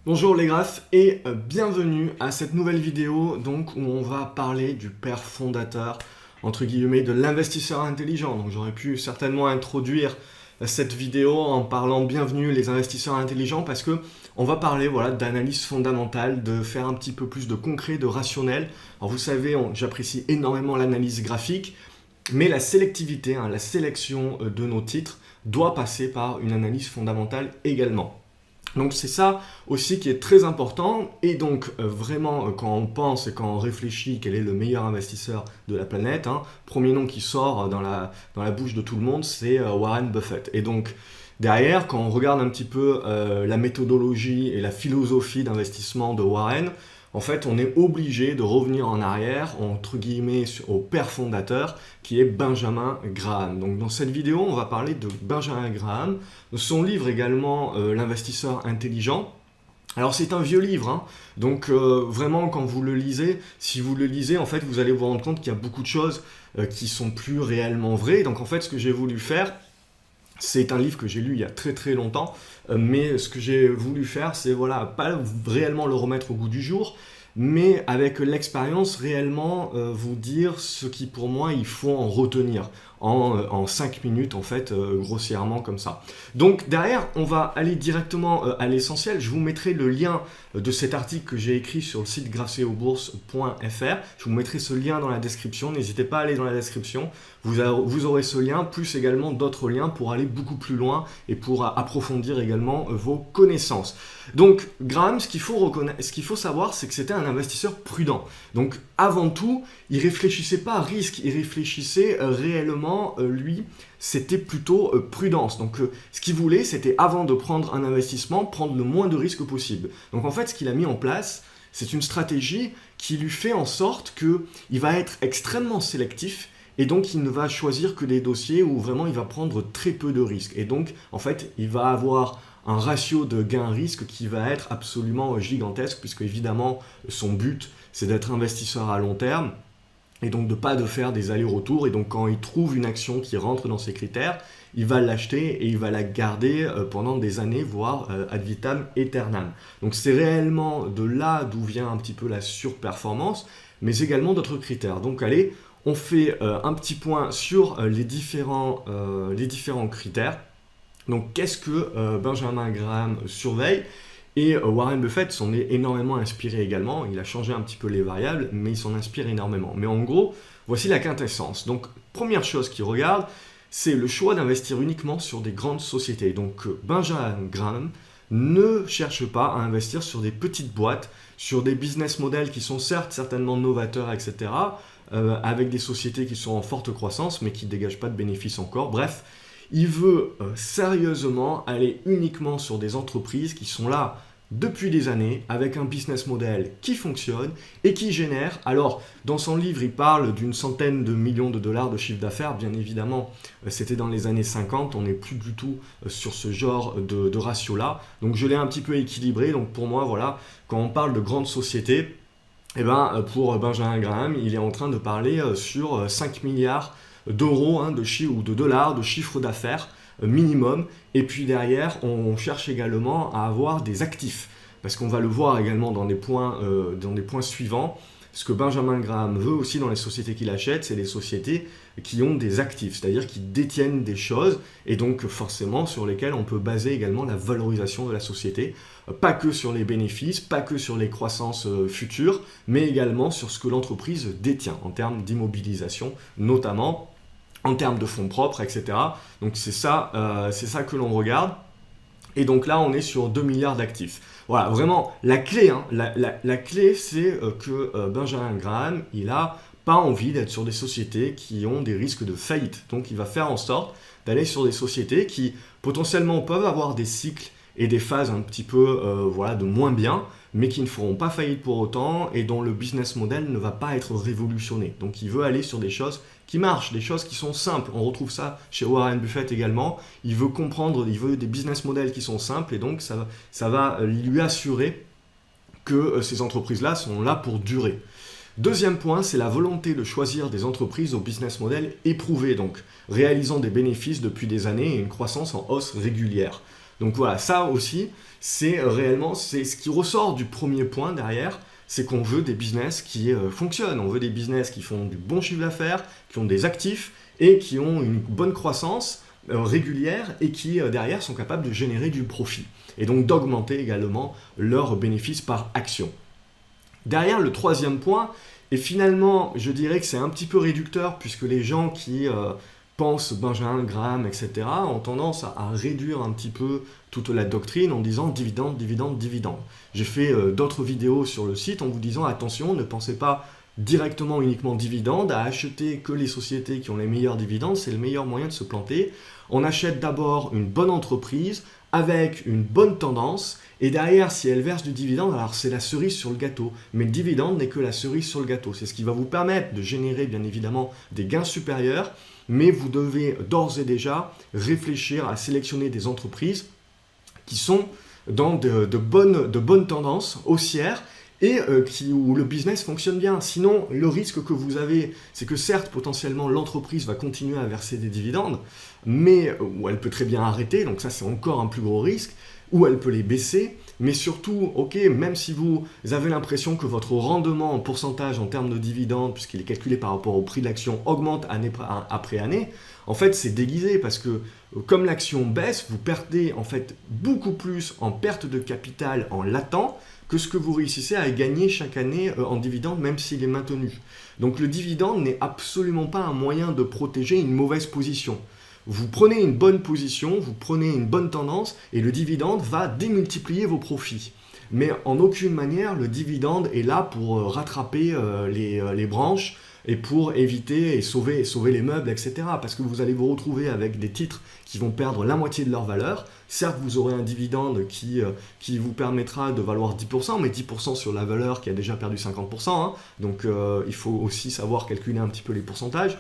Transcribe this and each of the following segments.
Bonjour les graphes et bienvenue à cette nouvelle vidéo donc où on va parler du père fondateur entre guillemets de l'investisseur intelligent. Donc j'aurais pu certainement introduire cette vidéo en parlant bienvenue les investisseurs intelligents parce que on va parler voilà d'analyse fondamentale, de faire un petit peu plus de concret, de rationnel. Alors vous savez, j'apprécie énormément l'analyse graphique, mais la sélectivité, la sélection de nos titres doit passer par une analyse fondamentale également. Donc c'est ça aussi qui est très important et donc vraiment quand on pense et quand on réfléchit quel est le meilleur investisseur de la planète, premier nom qui sort dans la bouche de tout le monde c'est Warren Buffett. Et donc derrière quand on regarde un petit peu la méthodologie et la philosophie d'investissement de Warren, en fait, on est obligé de revenir en arrière, entre guillemets, au père fondateur, qui est Benjamin Graham. Donc, dans cette vidéo, on va parler de Benjamin Graham, de son livre également, L'investisseur intelligent. Alors, c'est un vieux livre, donc vraiment, quand vous le lisez, si vous le lisez, en fait, vous allez vous rendre compte qu'il y a beaucoup de choses qui sont plus réellement vraies. Donc, en fait, ce que j'ai voulu faire, c'est un livre que j'ai lu il y a très très longtemps, mais ce que j'ai voulu faire, c'est voilà, pas réellement le remettre au goût du jour, mais avec l'expérience réellement vous dire ce qui pour moi il faut en retenir en 5 minutes en fait, grossièrement comme ça. Donc derrière, on va aller directement à l'essentiel. Je vous mettrai le lien de cet article que j'ai écrit sur le site grafceaubourse.fr. Je vous mettrai ce lien dans la description. N'hésitez pas à aller dans la description. Vous aurez ce lien, plus également d'autres liens pour aller beaucoup plus loin et pour approfondir également vos connaissances. Donc Graham, ce qu'il faut savoir, c'est que c'était un investisseur prudent. Donc avant tout, il réfléchissait pas à risque, il réfléchissait réellement, lui, c'était plutôt prudence. Donc ce qu'il voulait, c'était avant de prendre un investissement, prendre le moins de risques possible. Donc en fait, ce qu'il a mis en place, c'est une stratégie qui lui fait en sorte qu'il va être extrêmement sélectif. Et donc, il ne va choisir que des dossiers où vraiment il va prendre très peu de risques. Et donc, en fait, il va avoir un ratio de gain-risque qui va être absolument gigantesque, puisque évidemment, son but, c'est d'être investisseur à long terme, et donc de ne pas de faire des allers-retours. Et donc, quand il trouve une action qui rentre dans ses critères, il va l'acheter et il va la garder pendant des années, voire ad vitam aeternam. Donc, c'est réellement de là d'où vient un petit peu la surperformance, mais également d'autres critères. Donc, allez, on fait un petit point sur les différents critères. Donc, qu'est-ce que Benjamin Graham surveille? Et Warren Buffett s'en est énormément inspiré également. Il a changé un petit peu les variables, mais il s'en inspire énormément. Mais en gros, voici la quintessence. Donc, première chose qu'il regarde, c'est le choix d'investir uniquement sur des grandes sociétés. Donc, Benjamin Graham ne cherche pas à investir sur des petites boîtes, sur des business models qui sont certes certainement novateurs, etc., avec des sociétés qui sont en forte croissance, mais qui ne dégagent pas de bénéfices encore. Bref, il veut sérieusement aller uniquement sur des entreprises qui sont là depuis des années, avec un business model qui fonctionne et qui génère. Alors, dans son livre, il parle d'une centaine de millions de dollars de chiffre d'affaires. Bien évidemment, c'était dans les années 50. On n'est plus du tout sur ce genre de ratio-là. Donc, je l'ai un petit peu équilibré. Donc, pour moi, voilà, quand on parle de grandes sociétés, pour Benjamin Graham, il est en train de parler sur 5 milliards d'euros ou de dollars de chiffre d'affaires minimum. Et puis derrière, on cherche également à avoir des actifs. Parce qu'on va le voir également dans des points suivants. Ce que Benjamin Graham veut aussi dans les sociétés qu'il achète, c'est des sociétés qui ont des actifs, c'est-à-dire qui détiennent des choses et donc forcément sur lesquelles on peut baser également la valorisation de la société. Pas que sur les bénéfices, pas que sur les croissances futures, mais également sur ce que l'entreprise détient en termes d'immobilisation, notamment en termes de fonds propres, etc. Donc c'est ça que l'on regarde. Et donc là, on est sur 2 milliards d'actifs. Voilà, vraiment, la clé, la clé c'est que Benjamin Graham, il n'a pas envie d'être sur des sociétés qui ont des risques de faillite. Donc il va faire en sorte d'aller sur des sociétés qui potentiellement peuvent avoir des cycles et des phases un petit peu de moins bien, mais qui ne feront pas faillite pour autant et dont le business model ne va pas être révolutionné. Donc il veut aller sur des choses qui marchent, des choses qui sont simples. On retrouve ça chez Warren Buffett également. Il veut des business models qui sont simples et donc ça va lui assurer que ces entreprises-là sont là pour durer. Deuxième point, c'est la volonté de choisir des entreprises au business model éprouvé, donc réalisant des bénéfices depuis des années et une croissance en hausse régulière. Donc voilà, ça aussi, c'est réellement c'est ce qui ressort du premier point derrière, c'est qu'on veut des business qui fonctionnent, on veut des business qui font du bon chiffre d'affaires, qui ont des actifs et qui ont une bonne croissance régulière et qui derrière sont capables de générer du profit et donc d'augmenter également leurs bénéfices par action. Derrière, le troisième point, et finalement je dirais que c'est un petit peu réducteur puisque les gens qui pensent Benjamin Graham, etc., ont tendance à réduire un petit peu toute la doctrine en disant dividende, dividende, dividende. J'ai fait d'autres vidéos sur le site en vous disant attention, ne pensez pas directement uniquement dividende, à acheter que les sociétés qui ont les meilleurs dividendes, c'est le meilleur moyen de se planter. On achète d'abord une bonne entreprise avec une bonne tendance et derrière si elle verse du dividende, alors c'est la cerise sur le gâteau, mais le dividende n'est que la cerise sur le gâteau. C'est ce qui va vous permettre de générer bien évidemment des gains supérieurs, mais vous devez d'ores et déjà réfléchir à sélectionner des entreprises qui sont dans de bonnes tendances haussières et où le business fonctionne bien. Sinon, le risque que vous avez, c'est que certes, potentiellement, l'entreprise va continuer à verser des dividendes, mais où elle peut très bien arrêter, donc ça c'est encore un plus gros risque, ou elle peut les baisser, mais surtout, ok, même si vous avez l'impression que votre rendement en pourcentage en termes de dividendes, puisqu'il est calculé par rapport au prix de l'action, augmente année après année, en fait c'est déguisé parce que comme l'action baisse, vous perdez en fait beaucoup plus en perte de capital en latent que ce que vous réussissez à gagner chaque année en dividende, même s'il est maintenu. Donc le dividende n'est absolument pas un moyen de protéger une mauvaise position. Vous prenez une bonne position, vous prenez une bonne tendance et le dividende va démultiplier vos profits. Mais en aucune manière, le dividende est là pour rattraper les branches et pour éviter et sauver les meubles, etc. Parce que vous allez vous retrouver avec des titres qui vont perdre la moitié de leur valeur. Certes, vous aurez un dividende qui vous permettra de valoir 10%, mais 10% sur la valeur qui a déjà perdu 50%. Hein. Donc il faut aussi savoir calculer un petit peu les pourcentages.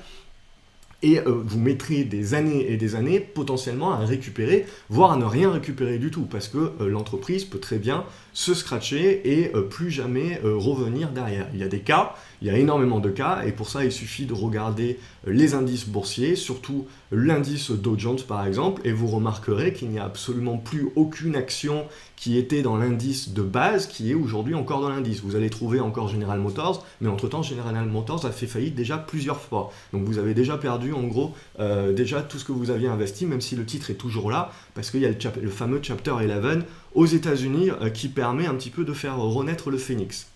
Et vous mettrez des années et des années potentiellement à récupérer, voire à ne rien récupérer du tout, parce que l'entreprise peut très bien se scratcher et plus jamais revenir derrière. Il y a des cas, il y a énormément de cas, et pour ça il suffit de regarder les indices boursiers, surtout l'indice Dow Jones par exemple, et vous remarquerez qu'il n'y a absolument plus aucune action qui était dans l'indice de base qui est aujourd'hui encore dans l'indice. Vous allez trouver encore General Motors, mais entre-temps General Motors a fait faillite déjà plusieurs fois. Donc vous avez déjà perdu en gros déjà tout ce que vous aviez investi, même si le titre est toujours là, parce qu'il y a le fameux Chapter 11 aux États-Unis qui permet un petit peu de faire renaître le phénix.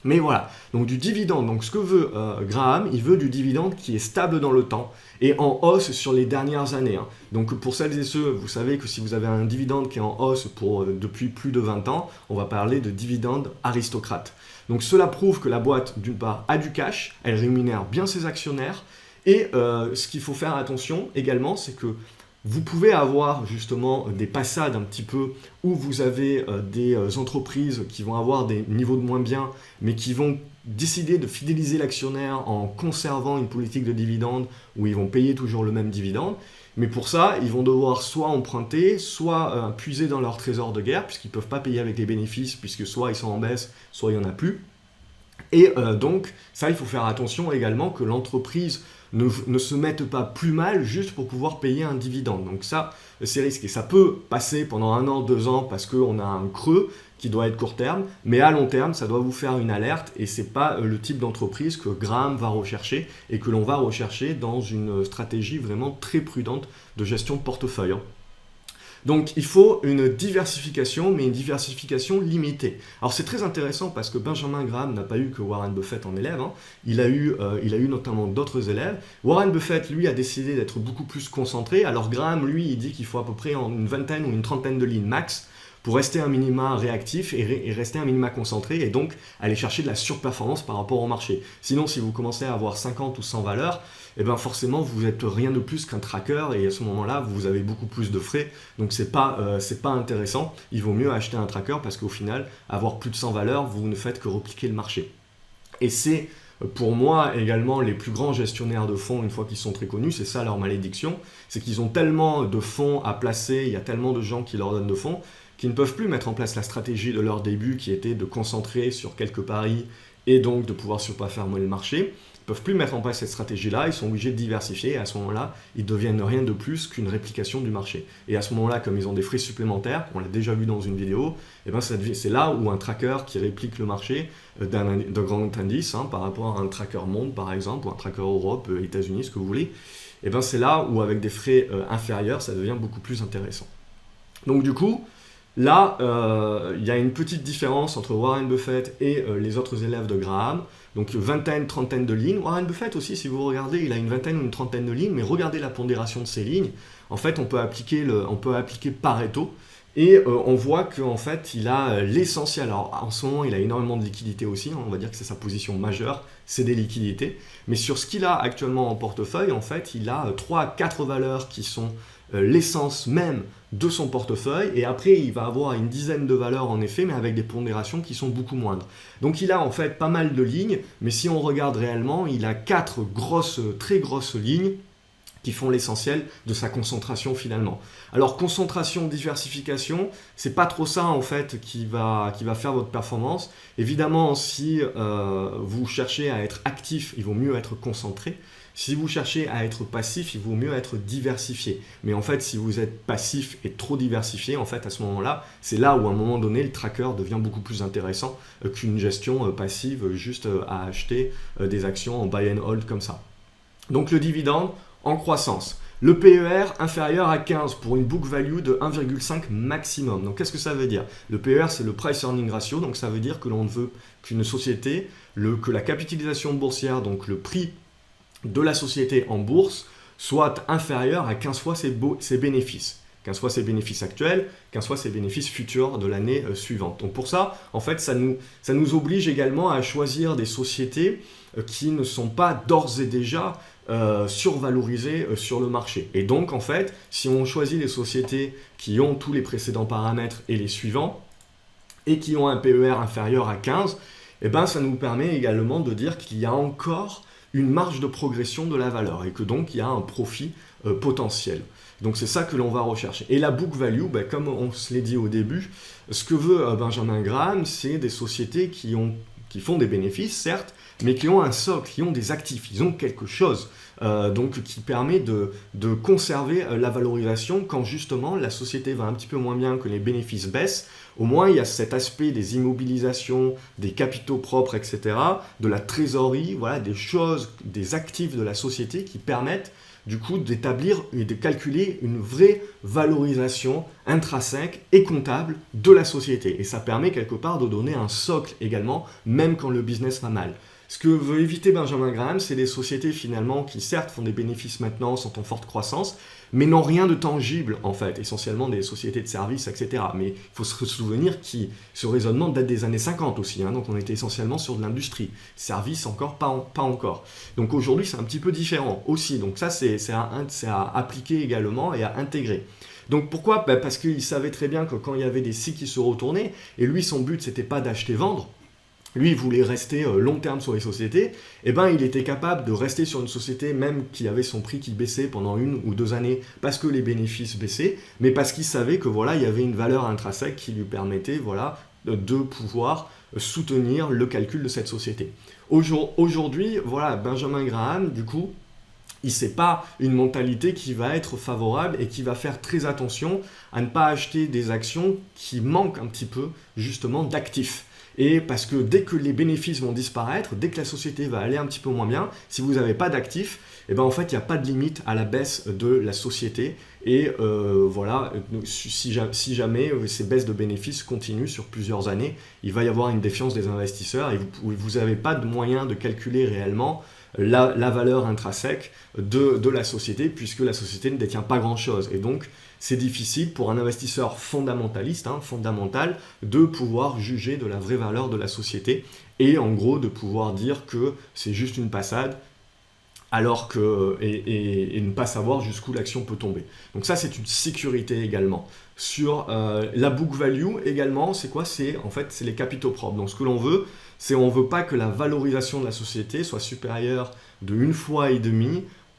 Mais voilà, donc du dividende, donc ce que veut Graham, il veut du dividende qui est stable dans le temps et en hausse sur les dernières années. Hein. Donc pour celles et ceux, vous savez que si vous avez un dividende qui est en hausse depuis plus de 20 ans, on va parler de dividende aristocrate. Donc cela prouve que la boîte, d'une part, a du cash, elle rémunère bien ses actionnaires et ce qu'il faut faire attention également, c'est que vous pouvez avoir justement des passades un petit peu où vous avez des entreprises qui vont avoir des niveaux de moins bien, mais qui vont décider de fidéliser l'actionnaire en conservant une politique de dividende où ils vont payer toujours le même dividende. Mais pour ça, ils vont devoir soit emprunter, soit puiser dans leur trésor de guerre, puisqu'ils ne peuvent pas payer avec les bénéfices, puisque soit ils sont en baisse, soit il n'y en a plus. Et donc, ça, il faut faire attention également que l'entreprise ne se mette pas plus mal juste pour pouvoir payer un dividende. Donc ça, c'est risqué. Ça peut passer pendant 1 an, 2 ans parce qu'on a un creux qui doit être court terme, mais à long terme, ça doit vous faire une alerte et ce n'est pas le type d'entreprise que Graham va rechercher et que l'on va rechercher dans une stratégie vraiment très prudente de gestion de portefeuille. Donc il faut une diversification, mais une diversification limitée. Alors c'est très intéressant parce que Benjamin Graham n'a pas eu que Warren Buffett en élève, hein. Il a eu notamment d'autres élèves. Warren Buffett, lui, a décidé d'être beaucoup plus concentré. Alors Graham, lui, il dit qu'il faut à peu près une vingtaine ou une trentaine de lignes max pour rester un minima réactif et rester un minima concentré et donc aller chercher de la surperformance par rapport au marché. Sinon, si vous commencez à avoir 50 ou 100 valeurs, eh ben forcément, vous n'êtes rien de plus qu'un tracker et à ce moment-là, vous avez beaucoup plus de frais. Donc, c'est pas intéressant. Il vaut mieux acheter un tracker parce qu'au final, avoir plus de 100 valeurs, vous ne faites que repliquer le marché. Et c'est pour moi également les plus grands gestionnaires de fonds, une fois qu'ils sont très connus, c'est ça leur malédiction, c'est qu'ils ont tellement de fonds à placer, il y a tellement de gens qui leur donnent de fonds, qui ne peuvent plus mettre en place la stratégie de leur début qui était de concentrer sur quelques paris et donc de pouvoir surperformer le marché, ils ne peuvent plus mettre en place cette stratégie-là, ils sont obligés de diversifier, et à ce moment-là, ils deviennent rien de plus qu'une réplication du marché. Et à ce moment-là, comme ils ont des frais supplémentaires, on l'a déjà vu dans une vidéo, et ben c'est là où un tracker qui réplique le marché d'un grand indice, par rapport à un tracker monde par exemple, ou un tracker Europe, États-Unis, ce que vous voulez, et ben c'est là où avec des frais inférieurs, ça devient beaucoup plus intéressant. Donc du coup, là, il y a une petite différence entre Warren Buffett et les autres élèves de Graham. Donc vingtaine, trentaine de lignes. Warren Buffett aussi, si vous regardez, il a une vingtaine ou une trentaine de lignes, mais regardez la pondération de ces lignes. En fait, on peut appliquer Pareto, et on voit qu'en fait, il a l'essentiel. Alors en ce moment, il a énormément de liquidités aussi, on va dire que c'est sa position majeure, c'est des liquidités. Mais sur ce qu'il a actuellement en portefeuille, en fait, il a 3 à 4 valeurs qui sont l'essence même de son portefeuille, et après il va avoir une dizaine de valeurs en effet, mais avec des pondérations qui sont beaucoup moindres. Donc il a en fait pas mal de lignes, mais si on regarde réellement, il a 4 très grosses lignes qui font l'essentiel de sa concentration finalement. Alors concentration, diversification, c'est pas trop ça en fait qui va faire votre performance. Évidemment, si vous cherchez à être actif, il vaut mieux être concentré. Si vous cherchez à être passif, il vaut mieux être diversifié. Mais en fait, si vous êtes passif et trop diversifié, en fait, à ce moment-là, c'est là où à un moment donné, le tracker devient beaucoup plus intéressant qu'une gestion passive juste à acheter des actions en buy and hold comme ça. Donc le dividende en croissance. Le PER inférieur à 15 pour une book value de 1,5 maximum. Donc qu'est-ce que ça veut dire? Le PER, c'est le price earning ratio, donc ça veut dire que l'on veut qu'une société, que la capitalisation boursière, donc le prix de la société en bourse, soit inférieur à 15 fois ses bénéfices. 15 fois ses bénéfices actuels, 15 fois ses bénéfices futurs de l'année suivante. Donc pour ça, en fait, ça nous oblige également à choisir des sociétés qui ne sont pas d'ores et déjà survalorisées sur le marché. Et donc, en fait, si on choisit les sociétés qui ont tous les précédents paramètres et les suivants, et qui ont un PER inférieur à 15, eh ben, ça nous permet également de dire qu'il y a encore une marge de progression de la valeur et que donc il y a un profit potentiel. Donc c'est ça que l'on va rechercher. Et la book value, comme on se l'est dit au début, ce que veut Benjamin Graham, c'est des sociétés qui font des bénéfices, certes, mais qui ont un socle, qui ont des actifs, ils ont quelque chose donc qui permet de conserver la valorisation quand justement la société va un petit peu moins bien, que les bénéfices baissent. Au moins, il y a cet aspect des immobilisations, des capitaux propres, etc., de la trésorerie, voilà, des choses, des actifs de la société qui permettent du coup d'établir et de calculer une vraie valorisation intrinsèque et comptable de la société. Et ça permet quelque part de donner un socle également, même quand le business va mal. Ce que veut éviter Benjamin Graham, c'est des sociétés finalement qui certes font des bénéfices maintenant, sont en forte croissance, mais n'ont rien de tangible en fait, essentiellement des sociétés de services, etc. Mais il faut se souvenir que ce raisonnement date des années 50 aussi, donc on était essentiellement sur de l'industrie, services encore, pas encore. Donc aujourd'hui c'est un petit peu différent aussi, donc ça c'est à appliquer également et à intégrer. Donc pourquoi? Parce qu'il savait très bien que quand il y avait des cycles qui se retournaient, et lui son but c'était pas d'acheter-vendre, lui, il voulait rester long terme sur les sociétés, et il était capable de rester sur une société même qui avait son prix qui baissait pendant 1 ou 2 années parce que les bénéfices baissaient, mais parce qu'il savait que voilà, il y avait une valeur intrinsèque qui lui permettait voilà, de pouvoir soutenir le calcul de cette société. Aujourd'hui, voilà, Benjamin Graham, du coup, c'est pas une mentalité qui va être favorable et qui va faire très attention à ne pas acheter des actions qui manquent un petit peu justement d'actifs. Et parce que dès que les bénéfices vont disparaître, dès que la société va aller un petit peu moins bien, si vous n'avez pas d'actifs, en fait, il n'y a pas de limite à la baisse de la société. Et voilà, si jamais ces baisses de bénéfices continuent sur plusieurs années, il va y avoir une défiance des investisseurs et vous n'avez pas de moyen de calculer réellement la valeur intrinsèque de la société, puisque la société ne détient pas grand-chose. Et donc, c'est difficile pour un investisseur fondamentaliste, fondamental, de pouvoir juger de la vraie valeur de la société et en gros de pouvoir dire que c'est juste une passade alors que, et ne pas savoir jusqu'où l'action peut tomber. Donc ça, c'est une sécurité également. Sur la book value également, c'est quoi? En fait, c'est les capitaux propres. Donc ce que l'on veut, c'est on ne veut pas que la valorisation de la société soit supérieure de 1,5 fois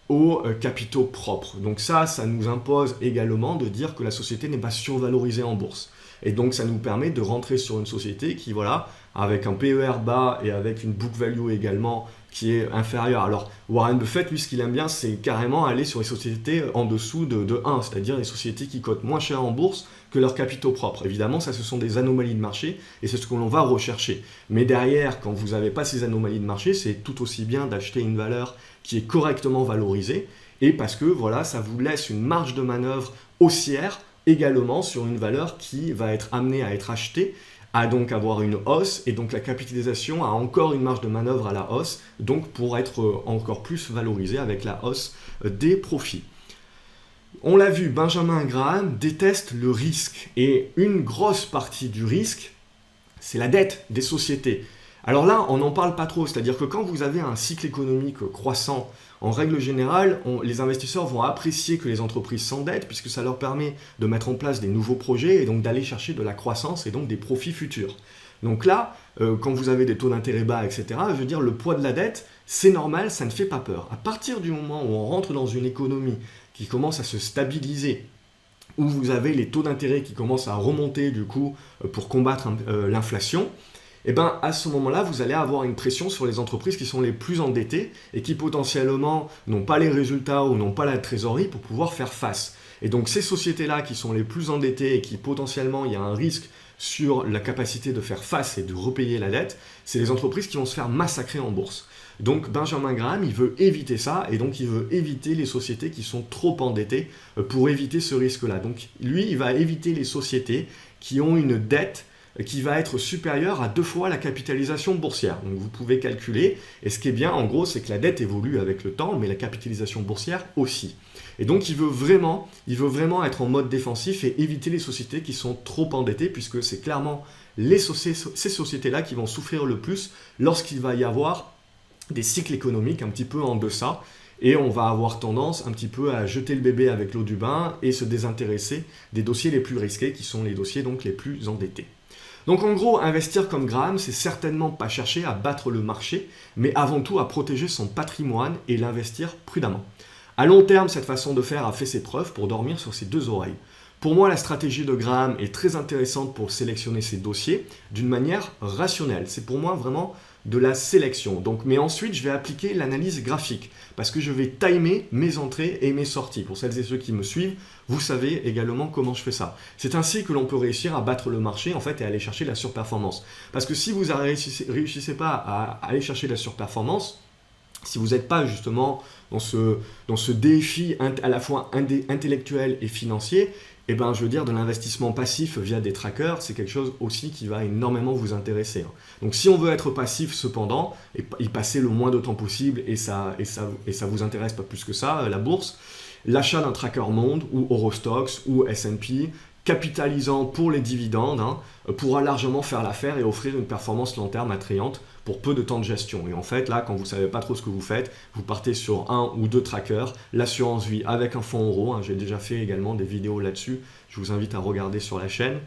aux capitaux propres. Donc ça nous impose également de dire que la société n'est pas survalorisée en bourse. Et donc ça nous permet de rentrer sur une société qui, voilà, avec un PER bas et avec une book value également qui est inférieure. Alors Warren Buffett, lui, ce qu'il aime bien, c'est carrément aller sur les sociétés en dessous de 1, c'est-à-dire les sociétés qui cotent moins cher en bourse que leurs capitaux propres. Évidemment, ça, ce sont des anomalies de marché et c'est ce que l'on va rechercher. Mais derrière, quand vous n'avez pas ces anomalies de marché, c'est tout aussi bien d'acheter une valeur qui est correctement valorisée et parce que, voilà, ça vous laisse une marge de manœuvre haussière également sur une valeur qui va être amenée à être achetée, à donc avoir une hausse, et donc la capitalisation a encore une marge de manœuvre à la hausse, donc pour être encore plus valorisée avec la hausse des profits. On l'a vu, Benjamin Graham déteste le risque, et une grosse partie du risque, c'est la dette des sociétés. Alors là, on n'en parle pas trop, c'est-à-dire que quand vous avez un cycle économique croissant, en règle générale, les investisseurs vont apprécier que les entreprises s'endettent puisque ça leur permet de mettre en place des nouveaux projets et donc d'aller chercher de la croissance et donc des profits futurs. Donc là, quand vous avez des taux d'intérêt bas, etc., je veux dire, le poids de la dette, c'est normal, ça ne fait pas peur. À partir du moment où on rentre dans une économie qui commence à se stabiliser, où vous avez les taux d'intérêt qui commencent à remonter du coup pour combattre l'inflation, et bien à ce moment-là, vous allez avoir une pression sur les entreprises qui sont les plus endettées et qui potentiellement n'ont pas les résultats ou n'ont pas la trésorerie pour pouvoir faire face. Et donc ces sociétés-là qui sont les plus endettées et qui potentiellement il y a un risque sur la capacité de faire face et de repayer la dette, c'est les entreprises qui vont se faire massacrer en bourse. Donc Benjamin Graham, il veut éviter ça et donc il veut éviter les sociétés qui sont trop endettées pour éviter ce risque-là. Donc lui, il va éviter les sociétés qui ont une dette qui va être supérieure à 2 fois la capitalisation boursière. Donc vous pouvez calculer, et ce qui est bien en gros, c'est que la dette évolue avec le temps, mais la capitalisation boursière aussi. Et donc il veut vraiment être en mode défensif et éviter les sociétés qui sont trop endettées, puisque c'est clairement ces sociétés-là qui vont souffrir le plus lorsqu'il va y avoir des cycles économiques un petit peu en deçà, et on va avoir tendance un petit peu à jeter le bébé avec l'eau du bain et se désintéresser des dossiers les plus risqués, qui sont les dossiers donc les plus endettés. Donc en gros, investir comme Graham, c'est certainement pas chercher à battre le marché, mais avant tout à protéger son patrimoine et l'investir prudemment. À long terme, cette façon de faire a fait ses preuves pour dormir sur ses 2 oreilles. Pour moi, la stratégie de Graham est très intéressante pour sélectionner ses dossiers d'une manière rationnelle. C'est pour moi vraiment de la sélection. Donc, mais ensuite, je vais appliquer l'analyse graphique parce que je vais timer mes entrées et mes sorties. Pour celles et ceux qui me suivent, vous savez également comment je fais ça. C'est ainsi que l'on peut réussir à battre le marché en fait et aller chercher la surperformance. Parce que si vous ne réussissez pas à aller chercher la surperformance, si vous n'êtes pas justement dans ce défi à la fois intellectuel et financier, eh ben, je veux dire, de l'investissement passif via des trackers, c'est quelque chose aussi qui va énormément vous intéresser. Donc si on veut être passif cependant, et y passer le moins de temps possible, et ça vous intéresse pas plus que ça, la bourse, l'achat d'un tracker monde, ou Eurostoxx, ou S&P, capitalisant pour les dividendes, pourra largement faire l'affaire et offrir une performance long terme attrayante pour peu de temps de gestion. Et en fait, là, quand vous ne savez pas trop ce que vous faites, vous partez sur 1 ou 2 trackers, l'assurance vie avec un fonds euro, j'ai déjà fait également des vidéos là-dessus, je vous invite à regarder sur la chaîne,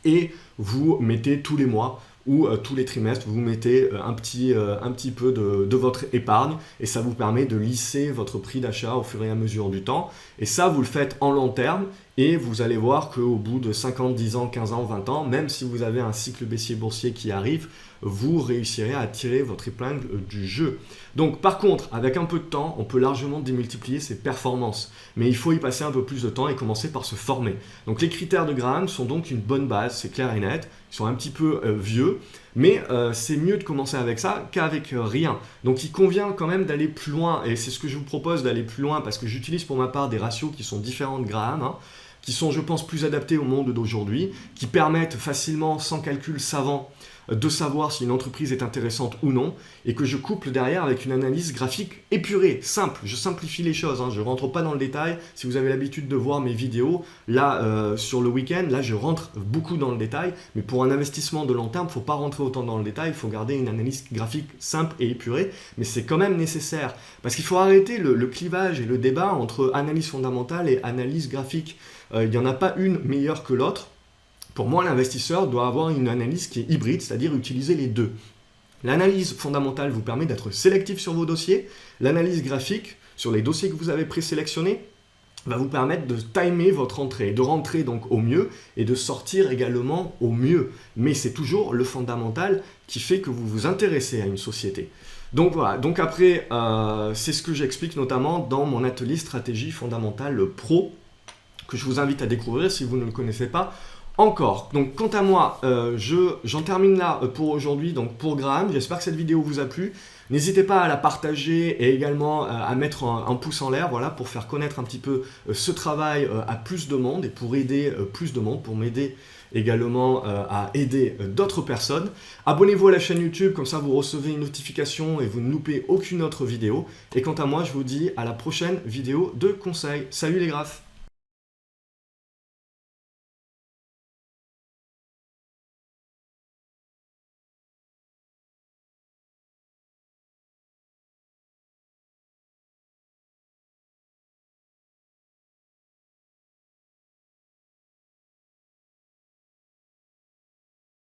et vous mettez tous les mois ou tous les trimestres, vous mettez un petit peu de votre épargne et ça vous permet de lisser votre prix d'achat au fur et à mesure du temps. Et ça, vous le faites en long terme et vous allez voir qu'au bout de 50, 10 ans, 15 ans, 20 ans, même si vous avez un cycle baissier boursier qui arrive, vous réussirez à tirer votre épingle du jeu. Donc par contre, avec un peu de temps, on peut largement démultiplier ses performances. Mais il faut y passer un peu plus de temps et commencer par se former. Donc les critères de Graham sont donc une bonne base, c'est clair et net. Ils sont un petit peu vieux, mais c'est mieux de commencer avec ça qu'avec rien. Donc il convient quand même d'aller plus loin, et c'est ce que je vous propose d'aller plus loin, parce que j'utilise pour ma part des ratios qui sont différents de Graham, qui sont, je pense, plus adaptés au monde d'aujourd'hui, qui permettent facilement, sans calcul savant, de savoir si une entreprise est intéressante ou non, et que je couple derrière avec une analyse graphique épurée, simple. Je simplifie les choses, je ne rentre pas dans le détail. Si vous avez l'habitude de voir mes vidéos, là, sur le week-end, là, je rentre beaucoup dans le détail, mais pour un investissement de long terme, il ne faut pas rentrer autant dans le détail, il faut garder une analyse graphique simple et épurée, mais c'est quand même nécessaire, parce qu'il faut arrêter le clivage et le débat entre analyse fondamentale et analyse graphique. Il n'y en a pas une meilleure que l'autre. Pour moi, l'investisseur doit avoir une analyse qui est hybride, c'est-à-dire utiliser les deux. L'analyse fondamentale vous permet d'être sélectif sur vos dossiers. L'analyse graphique, sur les dossiers que vous avez présélectionnés, va vous permettre de timer votre entrée, de rentrer donc au mieux et de sortir également au mieux. Mais c'est toujours le fondamental qui fait que vous vous intéressez à une société. Donc voilà, donc après, c'est ce que j'explique notamment dans mon atelier stratégie fondamentale pro, que je vous invite à découvrir si vous ne le connaissez pas encore. Donc quant à moi, j'en termine là pour aujourd'hui, donc pour Graham. J'espère que cette vidéo vous a plu. N'hésitez pas à la partager et également à mettre un pouce en l'air, voilà, pour faire connaître un petit peu ce travail à plus de monde et pour aider plus de monde, pour m'aider également à aider d'autres personnes. Abonnez-vous à la chaîne YouTube, comme ça vous recevez une notification et vous ne loupez aucune autre vidéo. Et quant à moi, je vous dis à la prochaine vidéo de conseil. Salut les graphes!